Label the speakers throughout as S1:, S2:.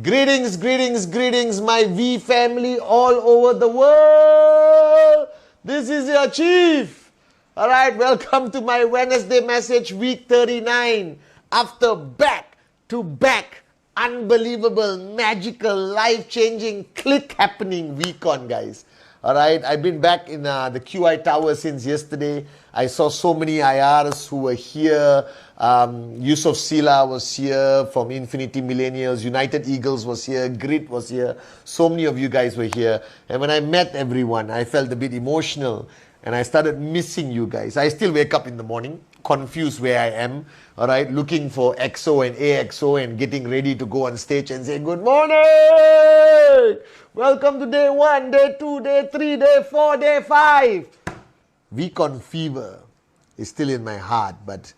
S1: Greetings, greetings, greetings, my V family all over the world. This is your Chief. Alright, welcome to my Wednesday message, week 39. After back-to-back, unbelievable, magical, life-changing, click-happening week on, guys. Alright, I've been back in the QI Tower since yesterday. I saw so many IRs who were here. Yusuf Sila was here from Infinity Millennials. United Eagles was here. Grit was here. So many of you guys were here. And when I met everyone, I felt a bit emotional. And I started missing you guys. I still wake up in the morning, confused where I am. Alright, looking for XO and AXO and getting ready to go on stage and say, good morning! Welcome to day 1, day 2, day 3, day 4, day 5. Week-on fever is still in my heart, but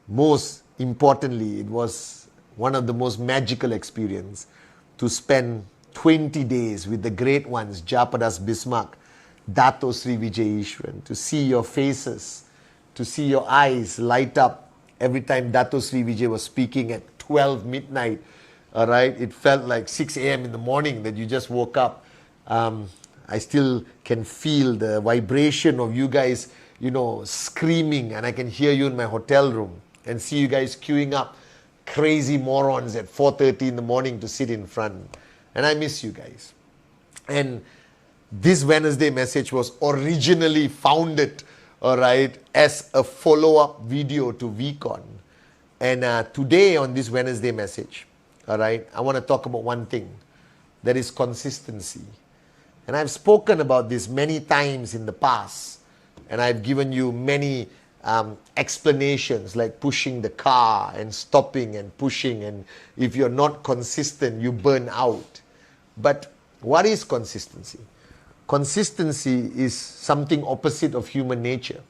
S1: most importantly, it was one of the most magical experiences to spend 20 days with the great ones, Japadas Bismarck, Dato Sri Vijay Ishwan, to see your faces, to see your eyes light up every time Dato Sri Vijay was speaking at 12 midnight. All right, it felt like 6 a.m. in the morning that you just woke up. I still can feel the vibration of you guys, screaming, and I can hear you in my hotel room and see you guys queuing up, crazy morons at 4:30 in the morning to sit in front. And I miss you guys. And this Wednesday message was originally founded, all right, as a follow-up video to VCon. And today on this Wednesday message, all right, I want to talk about one thing, that is consistency. And I've spoken about this many times in the past, and I've given you many explanations like pushing the car and stopping and pushing, and if you're not consistent, you burn out. But what is consistency? Consistency is something opposite of human nature.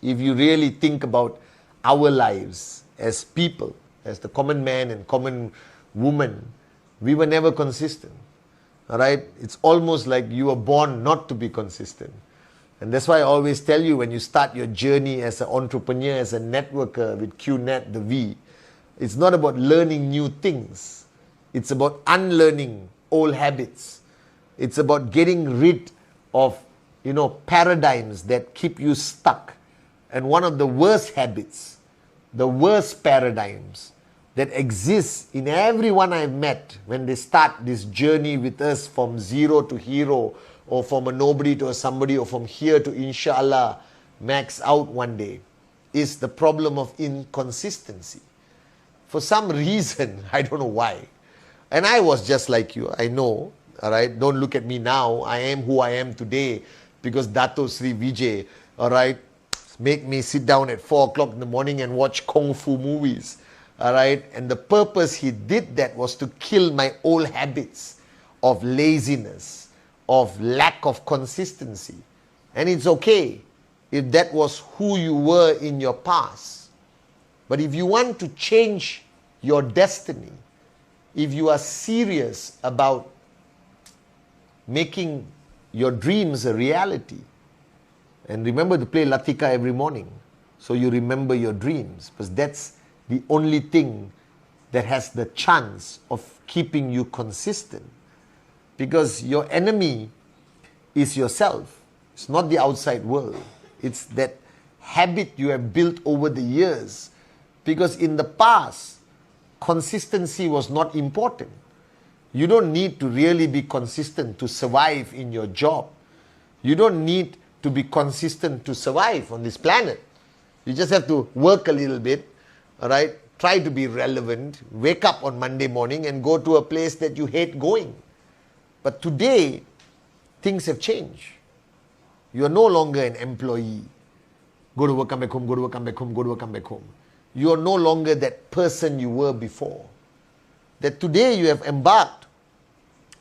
S1: If you really think about our lives as people, as the common man and common woman, we were never consistent. All right? It's almost like you were born not to be consistent. And that's why I always tell you, when you start your journey as an entrepreneur, as a networker with QNet, the V, it's not about learning new things. It's about unlearning old habits. It's about getting rid of, paradigms that keep you stuck. And one of the worst habits, the worst paradigms that exists in everyone I've met when they start this journey with us from zero to hero, or from a nobody to a somebody, or from here to inshallah max out one day, is the problem of inconsistency. For some reason, I don't know why. And I was just like you, I know, all right? Don't look at me now. I am who I am today because Dato Sri Vijay, all right, make me sit down at 4 o'clock in the morning and watch Kung Fu movies. All right, and the purpose he did that was to kill my old habits of laziness, of lack of consistency. And it's okay if that was who you were in your past. But if you want to change your destiny, if you are serious about making your dreams a reality, and remember to play Latika every morning so you remember your dreams, because that's the only thing that has the chance of keeping you consistent. Because your enemy is yourself. It's not the outside world. It's that habit you have built over the years. Because in the past, consistency was not important. You don't need to really be consistent to survive in your job. You don't need to be consistent to survive on this planet. You just have to work a little bit, all right? Try to be relevant, wake up on Monday morning and go to a place that you hate going. But today, things have changed. You are no longer an employee. Go to work, come back home, go to work, come back home, go to work, come back home. You are no longer that person you were before. That today you have embarked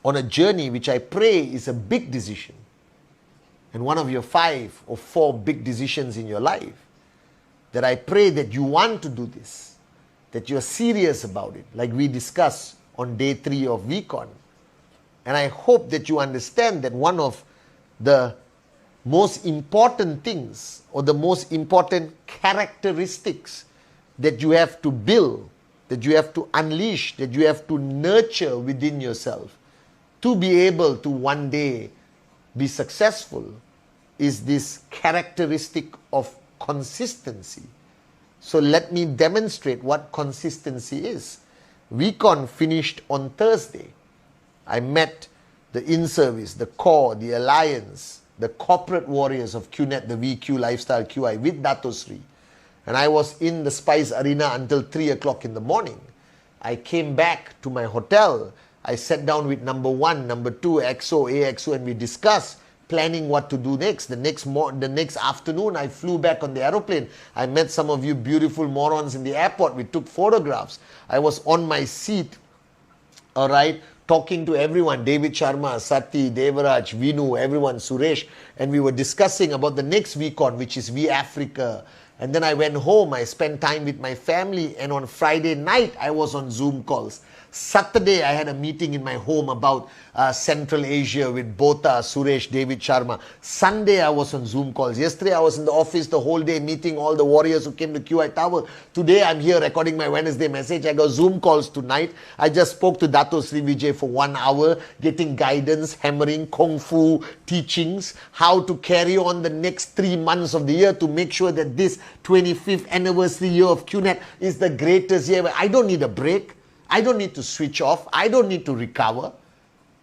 S1: on a journey which I pray is a big decision. And one of your 5 or 4 big decisions in your life. That I pray that you want to do this. That you are serious about it. Like we discussed on day 3 of VCon. And I hope that you understand that one of the most important things or the most important characteristics that you have to build, that you have to unleash, that you have to nurture within yourself to be able to one day be successful is this characteristic of consistency. So let me demonstrate what consistency is. VCon finished on Thursday. I met the in-service, the core, the alliance, the corporate warriors of QNet, the VQ Lifestyle QI with Dato Sri. And I was in the Spice Arena until 3 o'clock in the morning. I came back to my hotel. I sat down with number 1, number 2, XO, AXO, and we discussed planning what to do next. The next afternoon, I flew back on the aeroplane. I met some of you beautiful morons in the airport. We took photographs. I was on my seat, all right, talking to everyone, David Sharma, Sati, Devaraj, Vinu, everyone, Suresh, and we were discussing about the next VCon, which is V Africa. And then I went home, I spent time with my family, and on Friday night, I was on Zoom calls. Saturday, I had a meeting in my home about Central Asia with Botha, Suresh, David Sharma. Sunday, I was on Zoom calls. Yesterday, I was in the office the whole day meeting all the warriors who came to QI Tower. Today, I'm here recording my Wednesday message. I got Zoom calls tonight. I just spoke to Dato Sri Vijay for 1 hour, getting guidance, hammering, kung fu teachings, how to carry on the next 3 months of the year to make sure that this 25th anniversary year of QNet is the greatest year. I don't need a break. I don't need to switch off. I don't need to recover.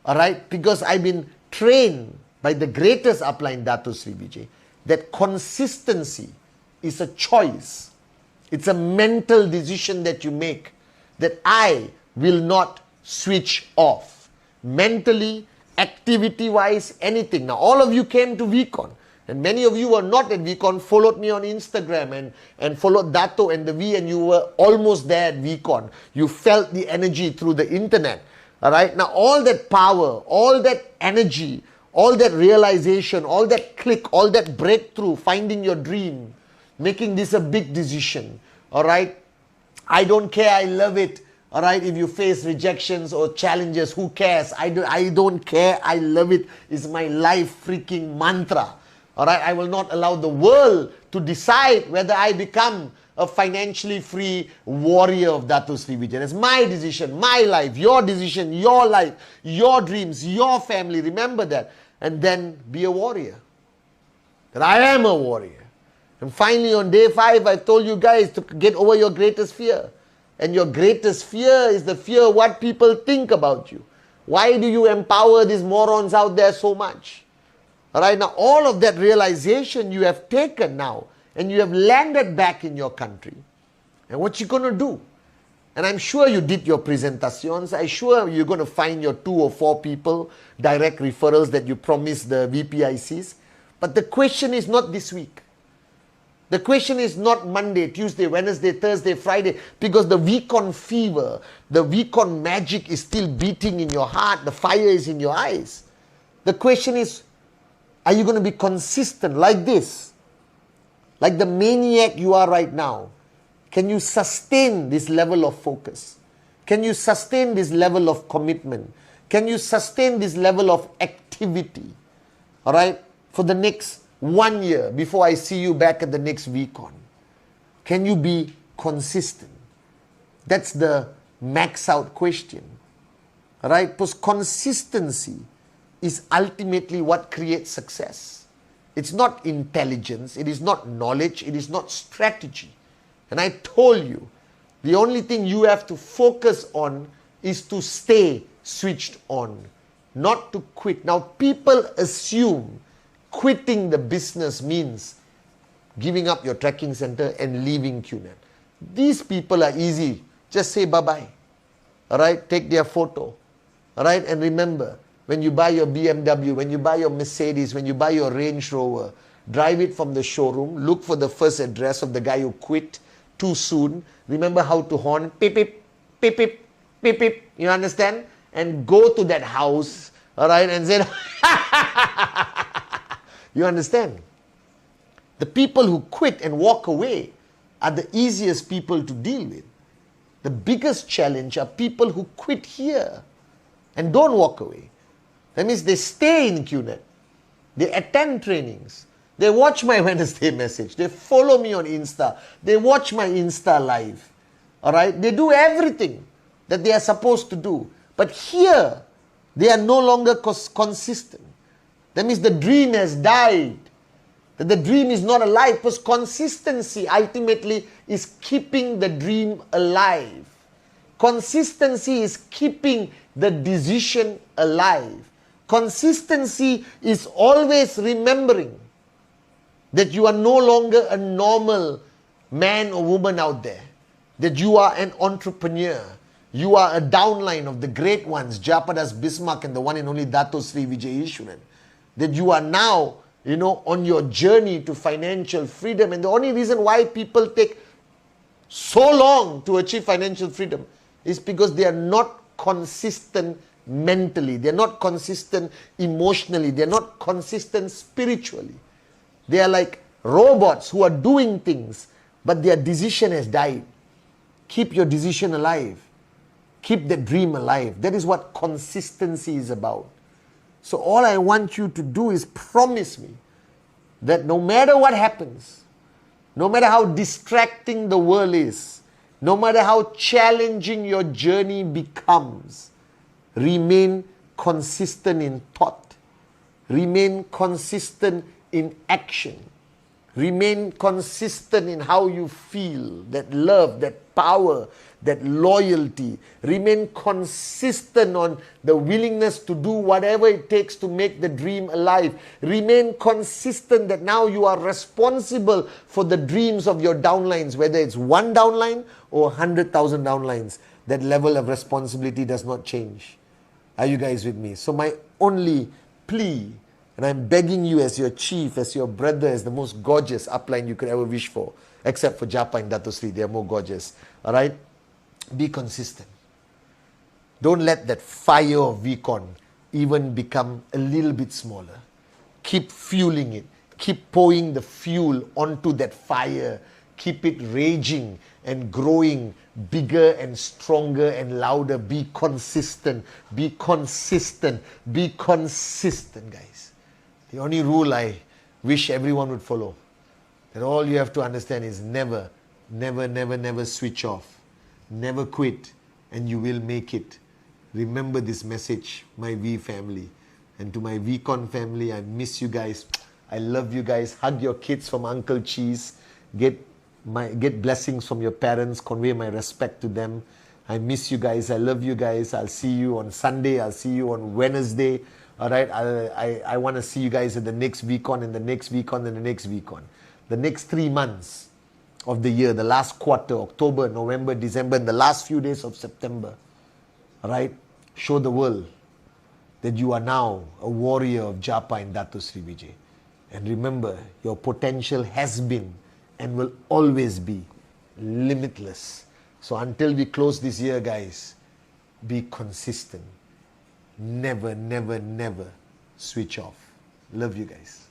S1: All right? Because I've been trained by the greatest upline, Dato Sri Vijay, that consistency is a choice. It's a mental decision that you make, that I will not switch off. Mentally, activity-wise, anything. Now, all of you came to VCon. And many of you were not at VCon, followed me on Instagram and followed Dato and the V, and you were almost there at VCon. You felt the energy through the internet. All right? Now, all that power, all that energy, all that realization, all that click, all that breakthrough, finding your dream, making this a big decision. All right? I don't care. I love it. All right? If you face rejections or challenges, who cares? I don't care. I love it. It's my life freaking mantra. All right, I will not allow the world to decide whether I become a financially free warrior of Dato Sri Vijay. It's my decision, my life, your decision, your life, your dreams, your family. Remember that. And then be a warrior. That I am a warrior. And finally, on day 5, I told you guys to get over your greatest fear. And your greatest fear is the fear of what people think about you. Why do you empower these morons out there so much? All right, now all of that realization you have taken now, and you have landed back in your country. And what you going to do? And I'm sure you did your presentations. I'm sure you're going to find your 2 or 4 people, direct referrals that you promised the VPICs. But the question is not this week. The question is not Monday, Tuesday, Wednesday, Thursday, Friday, because the VCon fever, the VCon magic is still beating in your heart. The fire is in your eyes. The question is, are you going to be consistent like this? Like the maniac you are right now? Can you sustain this level of focus? Can you sustain this level of commitment? Can you sustain this level of activity? All right? For the next 1 year before I see you back at the next VCon. Can you be consistent? That's the max out question. All right? Because consistency is ultimately what creates success. It's not intelligence, it is not knowledge, it is not strategy. And I told you, the only thing you have to focus on is to stay switched on, not to quit. Now, people assume quitting the business means giving up your trekking center and leaving QNet. These people are easy. Just say bye-bye. All right? Take their photo. All right? And remember, when you buy your BMW, when you buy your Mercedes, when you buy your Range Rover, drive it from the showroom, look for the first address of the guy who quit too soon, remember how to horn, beep, beep, beep, beep, beep, beep, you understand? And go to that house, all right, and say, you understand? The people who quit and walk away are the easiest people to deal with. The biggest challenge are people who quit here and don't walk away. That means they stay in QNet. They attend trainings. They watch my Wednesday message. They follow me on Insta. They watch my Insta live. All right? They do everything that they are supposed to do. But here, they are no longer consistent. That means the dream has died. That the dream is not alive, because consistency ultimately is keeping the dream alive. Consistency is keeping the decision alive. Consistency is always remembering that you are no longer a normal man or woman out there. That you are an entrepreneur. You are a downline of the great ones, Japadas Bismarck and the one and only Dato Sri Vijay Ishwaran. That you are now, on your journey to financial freedom. And the only reason why people take so long to achieve financial freedom is because they are not consistent mentally. They are not consistent emotionally. They are not consistent spiritually. They are like robots who are doing things, but their decision has died. Keep your decision alive. Keep the dream alive. That is what consistency is about. So all I want you to do is promise me that no matter what happens, no matter how distracting the world is, no matter how challenging your journey becomes, remain consistent in thought, remain consistent in action, remain consistent in how you feel, that love, that power, that loyalty. Remain consistent on the willingness to do whatever it takes to make the dream alive. Remain consistent that now you are responsible for the dreams of your downlines, whether it's one downline or 100,000 downlines. That level of responsibility does not change. Are you guys with me? So my only plea, and I'm begging you as your chief, as your brother, as the most gorgeous upline you could ever wish for, except for Japa and Dato Sri, they are more gorgeous. All right? Be consistent. Don't let that fire of VCon even become a little bit smaller. Keep fueling it. Keep pouring the fuel onto that fire. Keep it raging and growing bigger and stronger and louder. Be consistent. Be consistent. Be consistent, guys. The only rule I wish everyone would follow, that all you have to understand is never, never, never, never switch off. Never quit, and you will make it. Remember this message, my V family. And to my VCon family, I miss you guys. I love you guys. Hug your kids from Uncle Cheese. Get blessings from your parents. Convey my respect to them. I miss you guys. I love you guys. I'll see you on Sunday. I'll see you on Wednesday. All right. I want to see you guys at the next VCon and the next VCon and the next VCon. The next 3 months of the year, the last quarter, October, November, December, and the last few days of September. All right? Show the world that you are now a warrior of Japa and Dato Sri Vijay. And remember, your potential has been and will always be limitless. So until we close this year, guys, be consistent. Never, never, never switch off. Love you guys.